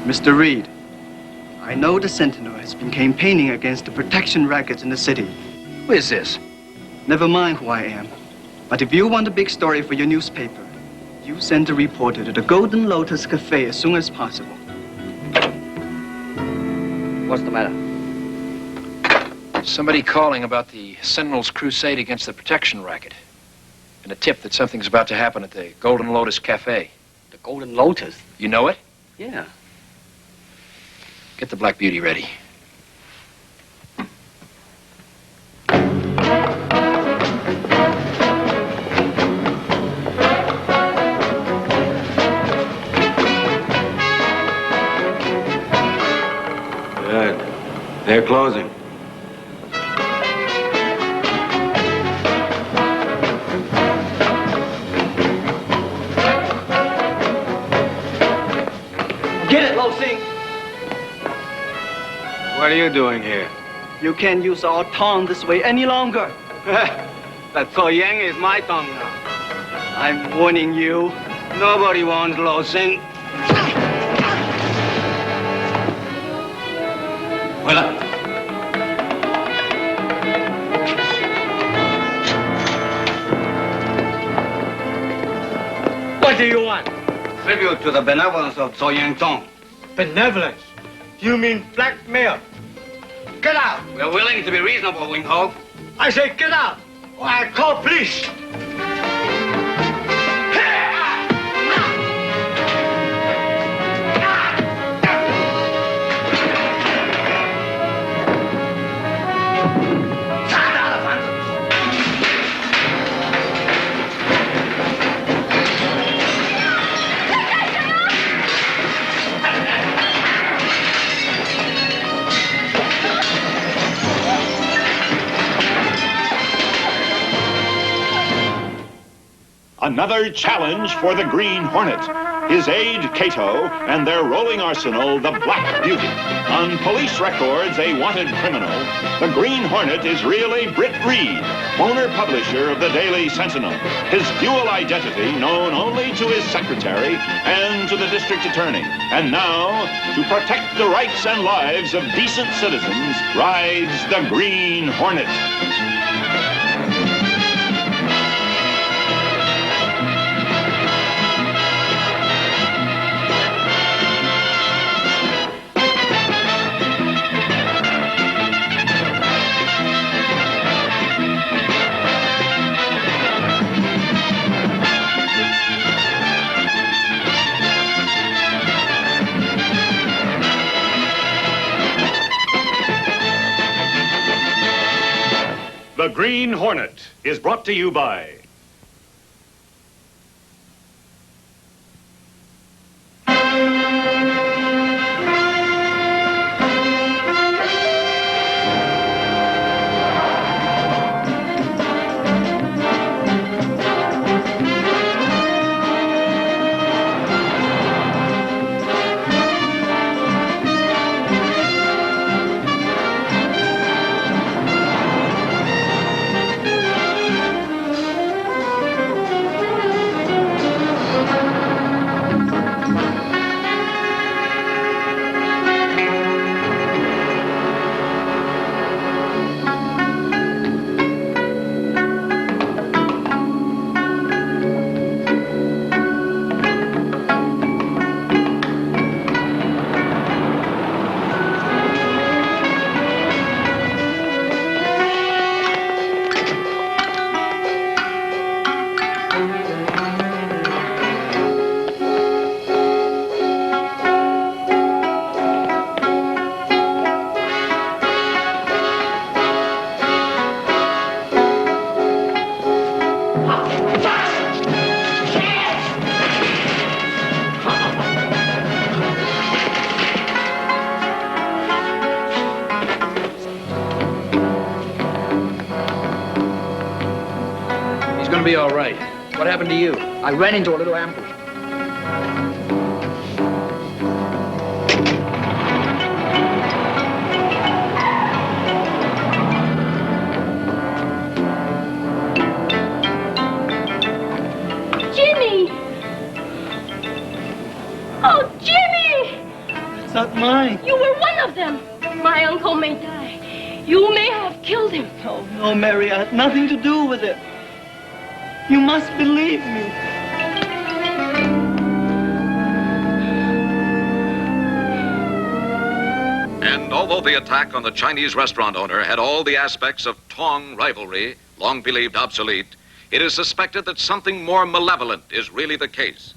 Mr. Reed, I know the Sentinel has been campaigning against the protection rackets in the city. Who is this? Never mind who I am. But if you want a big story for your newspaper, you send a reporter to the Golden Lotus Cafe as soon as possible. What's the matter? Somebody calling about the Sentinel's crusade against the protection racket. And a tip that something's about to happen at the Golden Lotus Cafe. The Golden Lotus? You know it? Yeah. Get the Black Beauty ready. Good. They're closing. Get it, Low Sing! What are you doing here? You can't use our tongue this way any longer. That So Yang is my tongue now. I'm warning you. Nobody wants Low Sing. What do you want? Tribute to the benevolence of So Yang Tong. Benevolence? You mean blackmail? Get out! We're willing to be reasonable, Wing Ho. I say get out, or I'll call police. Another challenge for the Green Hornet, his aide Kato, and their rolling arsenal, the Black Beauty. On police records, a wanted criminal, the Green Hornet is really Britt Reed, owner-publisher of the Daily Sentinel. His dual identity known only to his secretary and to the district attorney. And now, to protect the rights and lives of decent citizens, rides the Green Hornet. The Green Hornet is brought to you by Be all right. What happened to you? I ran into a little ambush. Jimmy! Oh, Jimmy! not mine. You were one of them. My uncle may die. You may have killed him. Oh, no, Mary, I had nothing to do with it. You must believe me. And although the attack on the Chinese restaurant owner had all the aspects of Tong rivalry, long believed obsolete, it is suspected that something more malevolent is really the case.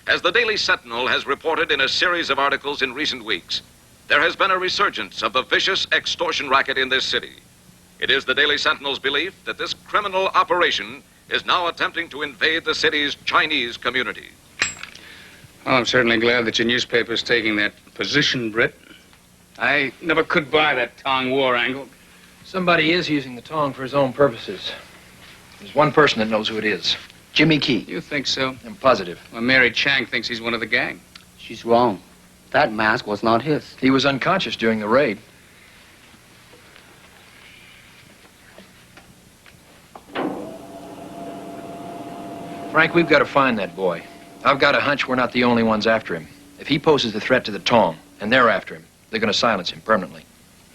As the Daily Sentinel has reported in a series of articles in recent weeks, there has been a resurgence of the vicious extortion racket in this city. It is the Daily Sentinel's belief that this criminal operation is now attempting to invade the city's Chinese community. Well, I'm certainly glad that your newspaper's taking that position, Britt. I never could buy that Tong war angle. Somebody is using the Tong for his own purposes. There's one person that knows who it is. Jimmy Key. You think so? I'm positive. Well, Mary Chang thinks he's one of the gang. She's wrong. That mask was not his. He was unconscious during the raid. Frank, we've got to find that boy. I've got a hunch we're not the only ones after him. If he poses a threat to the Tong, and they're after him, they're going to silence him permanently.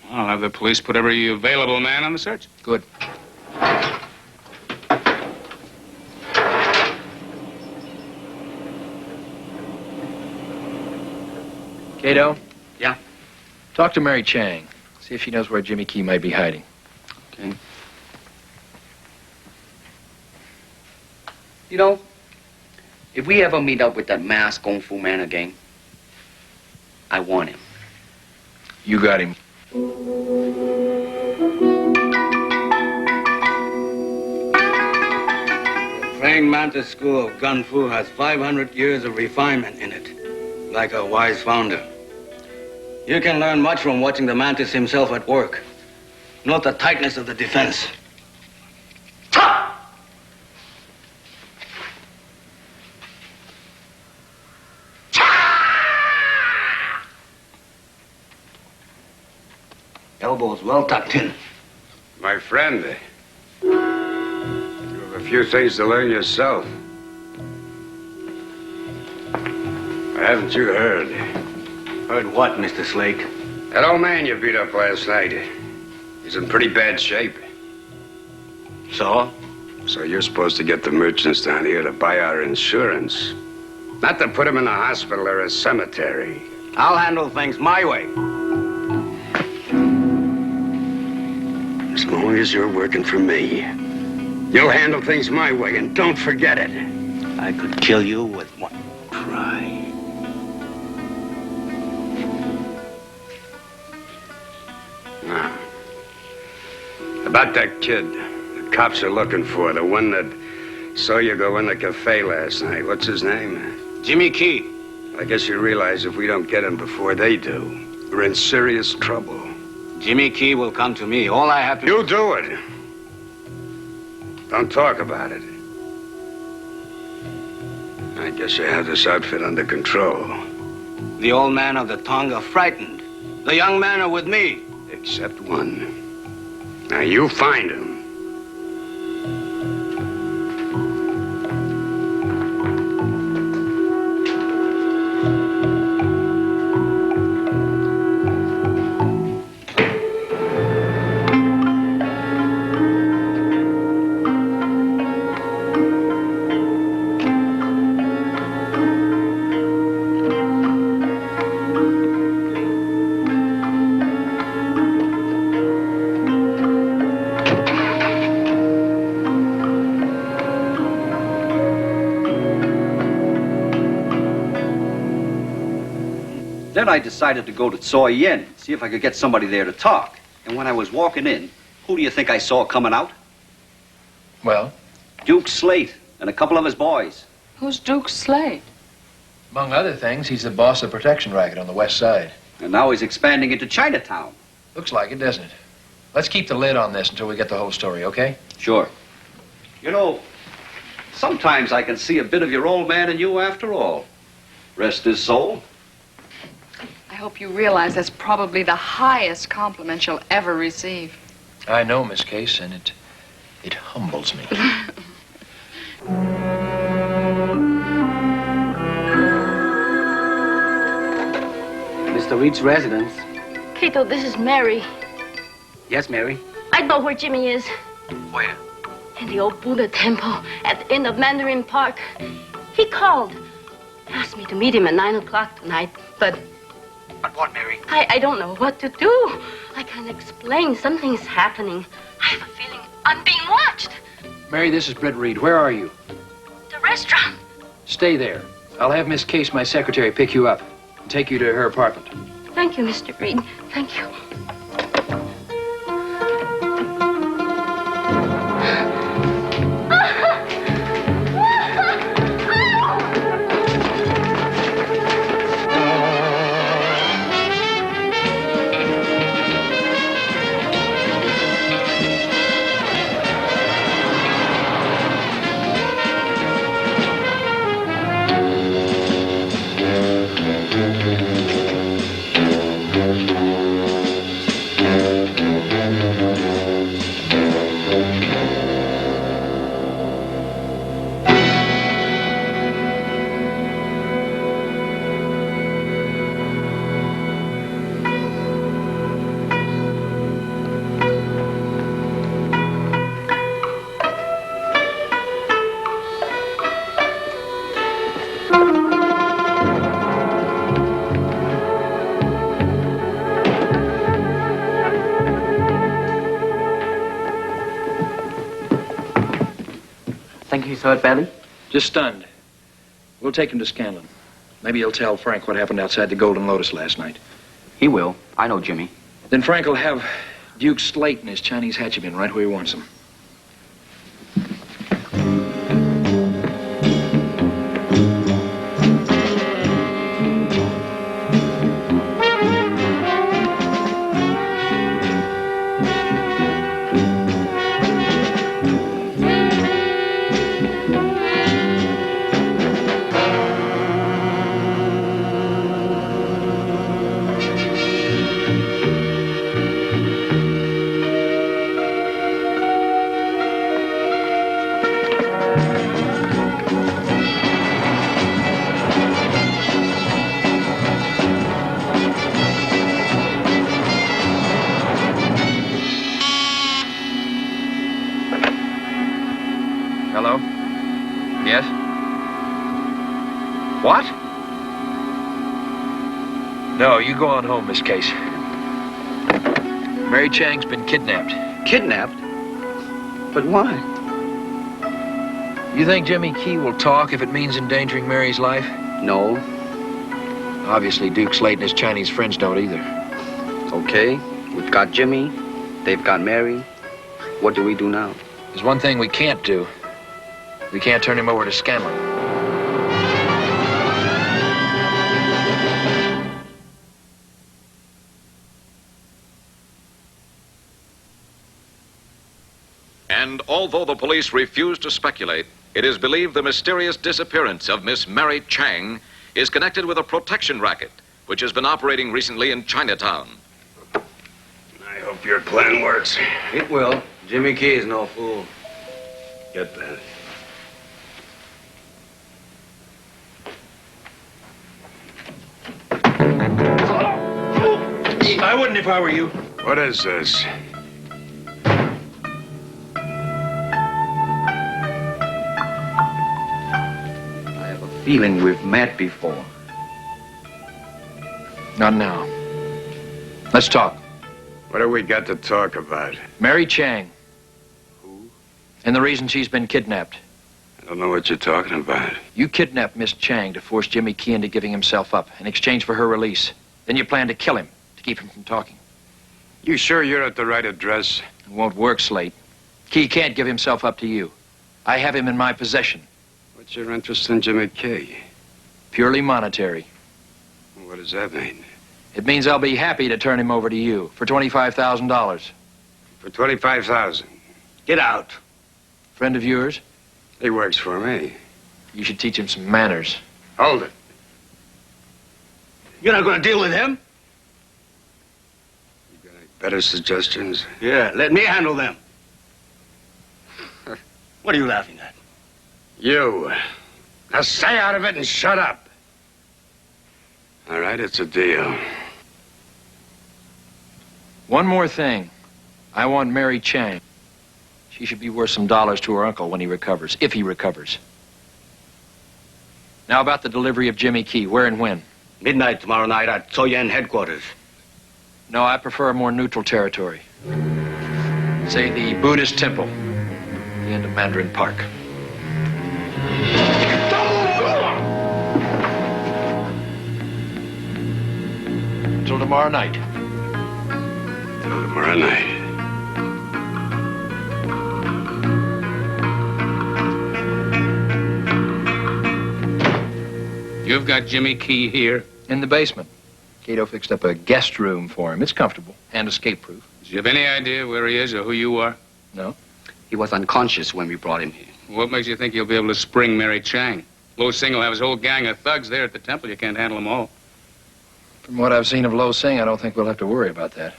I'll have the police put every available man on the search. Good. Kato? Yeah? Talk to Mary Chang. See if she knows where Jimmy Key might be hiding. Okay. You know, if we ever meet up with that masked Kung Fu man again, I want him. You got him. The trained Mantis school of Gun Fu has 500 years of refinement in it, like a wise founder. You can learn much from watching the Mantis himself at work. Note the tightness of the defense. Elbows well tucked in. My friend, you have a few things to learn yourself. Haven't you heard? Heard what, Mr. Slake? That old man you beat up last night, he's in pretty bad shape. So? So you're supposed to get the merchants down here to buy our insurance. Not to put him in a hospital or a cemetery. I'll handle things my way. As long as you're working for me, you'll handle things my way, and don't forget it. I could kill you with one try. Now, about that kid the cops are looking for, the one that saw you go in the cafe last night. What's his name? Jimmy Key. I guess you realize if we don't get him before they do, we're in serious trouble. Jimmy Key will come to me. All I have to... You do it. Don't talk about it. I guess you have this outfit under control. The old man of the Tong are frightened. The young men are with me. Except one. Now you find him. Then I decided to go to Soy Yin, see if I could get somebody there to talk. And when I was walking in, who do you think I saw coming out? Well? Duke Slate and a couple of his boys. Who's Duke Slate? Among other things, he's the boss of the protection racket on the west side. And now he's expanding into Chinatown. Looks like it, doesn't it? Let's keep the lid on this until we get the whole story, okay? Sure. You know, sometimes I can see a bit of your old man in you after all. Rest his soul. I hope you realize that's probably the highest compliment you'll ever receive. I know, Miss Case, and it humbles me. Mr. Mr. Reed's residence. Kato, this is Mary. Yes, Mary? I know where Jimmy is. Where? In the old Buddha temple at the end of Mandarin Park. He called. Asked me to meet him at 9 o'clock tonight, but... But what, Mary? I don't know what to do. I can't explain. Something's happening. I have a feeling I'm being watched. Mary, this is Britt Reed. Where are you? The restaurant. Stay there. I'll have Miss Case, my secretary, pick you up and take you to her apartment. Thank you, Mr. Reed. Thank you. Think he's hurt badly? Just stunned. We'll take him to Scanlon. Maybe he'll tell Frank what happened outside the Golden Lotus last night. He will. I know Jimmy. Then Frank will have Duke Slate and his Chinese hatchet right where he wants them. Hello? Yes? What? No, you go on home, Miss Case. Mary Chang's been kidnapped. Kidnapped? But why? You think Jimmy Key will talk if it means endangering Mary's life? No. Obviously, Duke Slate and his Chinese friends don't either. Okay, we've got Jimmy. They've got Mary. What do we do now? There's one thing we can't do. We can't turn him over to Scanlon. And although the police refuse to speculate, it is believed the mysterious disappearance of Miss Mary Chang is connected with a protection racket, which has been operating recently in Chinatown. I hope your plan works. It will. Jimmy Key is no fool. Get that. I wouldn't if I were you. What is this? I have a feeling we've met before. Not now. Let's talk. What do we got to talk about? Mary Chang. Who? And the reason she's been kidnapped. I don't know what you're talking about. You kidnapped Miss Chang to force Jimmy Key into giving himself up in exchange for her release. Then you plan to kill him to keep him from talking. You sure you're at the right address? It won't work, Slate. Key can't give himself up to you. I have him in my possession. What's your interest in Jimmy Key? Purely monetary. What does that mean? It means I'll be happy to turn him over to you for $25,000. For $25,000. Get out. Friend of yours? He works for me. You should teach him some manners. Hold it. You're not going to deal with him? You got any better suggestions? Yeah, let me handle them. What are you laughing at? You. Now stay out of it and shut up. All right, it's a deal. One more thing. I want Mary Chang. She should be worth some dollars to her uncle when he recovers, if he recovers. Now about the delivery of Jimmy Key, where and when? Midnight tomorrow night at Soyen headquarters. No, I prefer a more neutral territory. Say the Buddhist temple, the end of Mandarin Park. Until tomorrow night. Till tomorrow night. You've got Jimmy Key here? In the basement. Kato fixed up a guest room for him. It's comfortable and escape-proof. Do you have any idea where he is or who you are? No. He was unconscious when we brought him here. What makes you think you'll be able to spring Mary Chang? Low Sing will have his whole gang of thugs there at the temple. You can't handle them all. From what I've seen of Low Sing, I don't think we'll have to worry about that.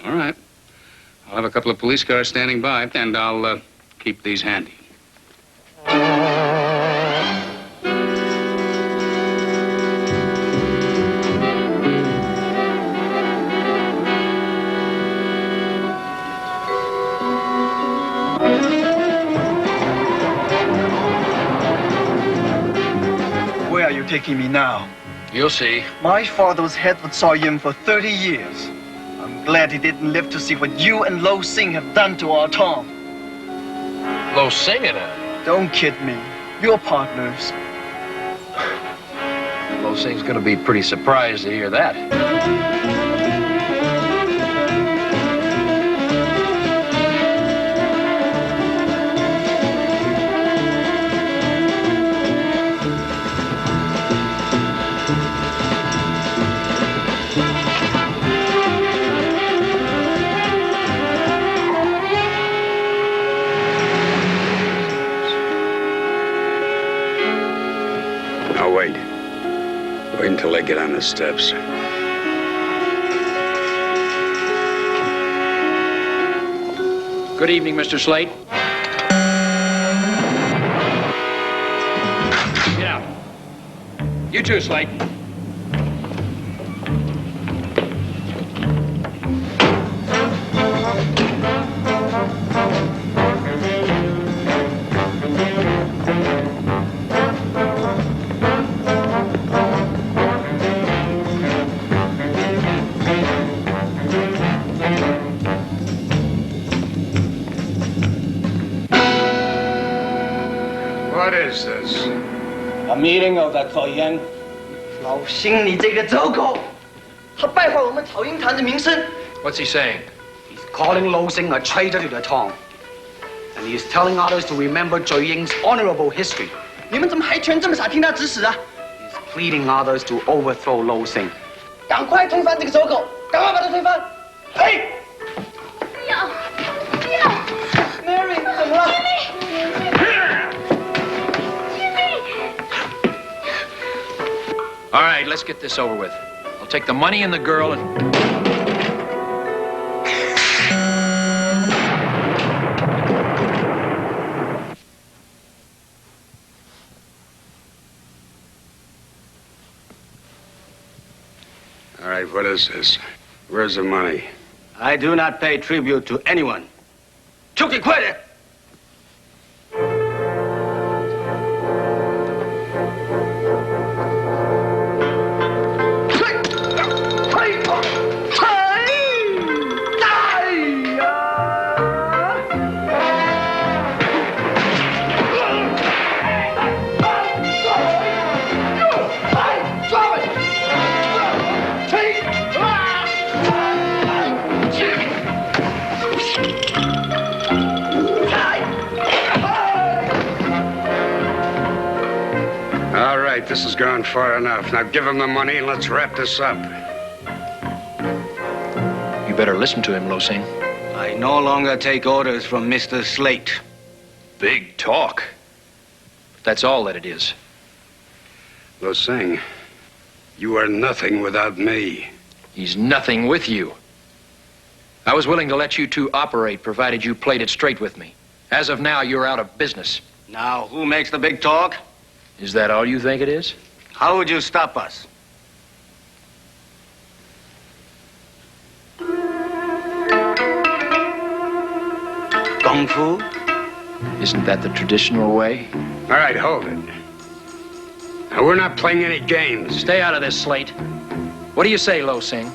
All right. I'll have a couple of police cars standing by, and I'll keep these handy. Where are you taking me now? You'll see. My father was head of Soyen for 30 years. I'm glad he didn't live to see what you and Low Sing have done to our town. Low Sing and I? Don't kid me. You're partners. Low Sing's gonna be pretty surprised to hear that. Now wait. Wait until I get on the steps. Good evening, Mr. Slate. Get out. You too, Slate. What is this? A meeting of the Soyen. 老星，你这个走狗，他败坏我们草鹰坛的名声。 What's he saying? He's calling Low Sing a traitor to the town. And he's telling others to remember Joying's honorable history. 你们怎么还全这么傻，听他指使啊？ He's pleading others to overthrow Low Sing. 赶快推翻这个走狗，赶快把他推翻！嘿！不要，不要 ，Mary， 怎么了？ All right, let's get this over with. I'll take the money and the girl and... All right, what is this? Where's the money? I do not pay tribute to anyone. 出去，快点！ All right, this has gone far enough. Now give him the money and let's wrap this up. You better listen to him, Low Sing. I no longer take orders from Mr. Slate. Big talk. But that's all that it is. Low Sing, you are nothing without me. He's nothing with you. I was willing to let you two operate, provided you played it straight with me. As of now, you're out of business. Now, who makes the big talk? Is that all you think it is? How would you stop us? Kung Fu? Isn't that the traditional way? All right, hold it. Now, we're not playing any games. Stay out of this, Slate. What do you say, Low Sing?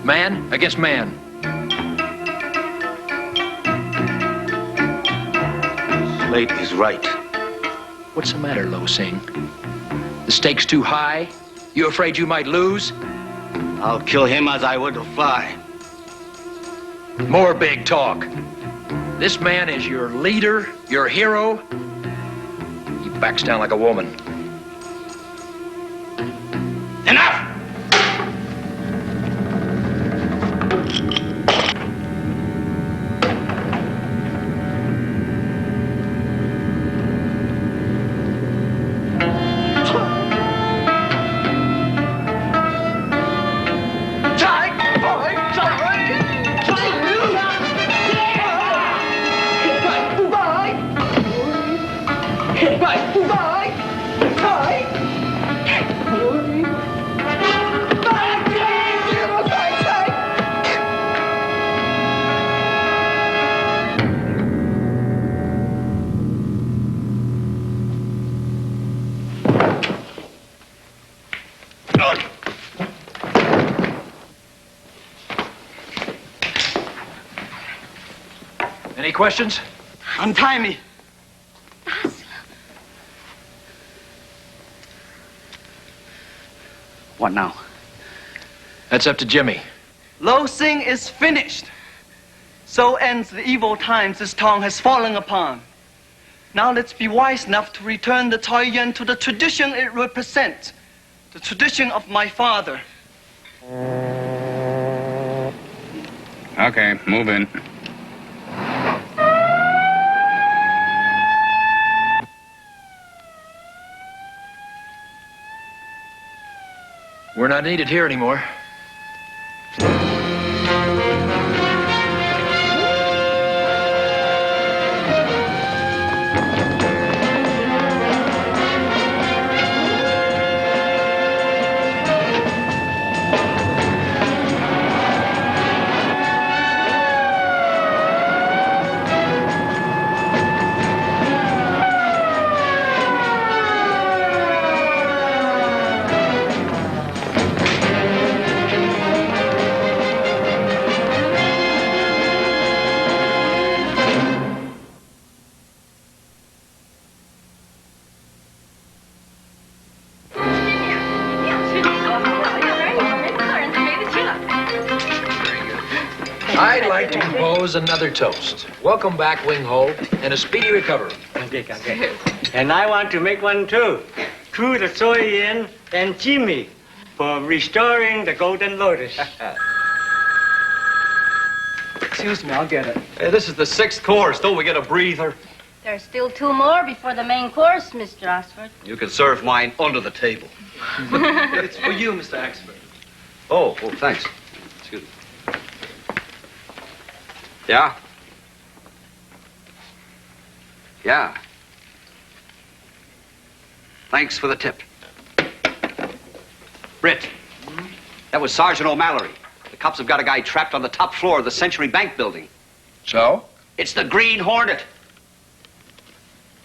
Man against man. Slate is right. What's the matter, Low Sing? The stakes too high? You afraid you might lose? I'll kill him as I would a fly. More big talk. This man is your leader, your hero. He backs down like a woman. Enough! Any questions? Untie me. What now? That's up to Jimmy. Low Sing is finished. So ends the evil times this town has fallen upon. Now let's be wise enough to return the Toy Yuan to the tradition it represents. The tradition of my father. Okay, move in. We're not needed here anymore. I'd like to propose another toast. Welcome back, Wing Ho, and a speedy recovery. Okay. And I want to make one too. To the Toy Yuan and Jimmy for restoring the Golden Lotus. Excuse me, I'll get it. Hey, this is the 6th course. Don't we get a breather? There's still 2 more before the main course, Mr. Oxford. You can serve mine under the table. It's for you, Mr. Oxford. Oh, thanks. Excuse me. Yeah? Yeah. Thanks for the tip. Britt, that was Sergeant O'Mallory. The cops have got a guy trapped on the top floor of the Century Bank building. So? It's the Green Hornet.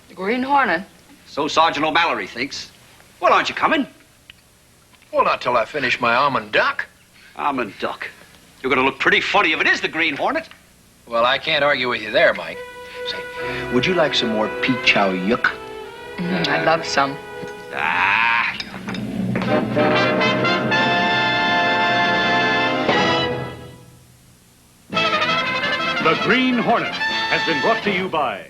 The Green Hornet? So Sergeant O'Mallory thinks. Well, aren't you coming? Well, not till I finish my almond duck. Almond duck. You're going to look pretty funny if it is the Green Hornet. Well, I can't argue with you there, Mike. Say, would you like some more pea chow yuk? I'd love some. Ah. The Green Hornet has been brought to you by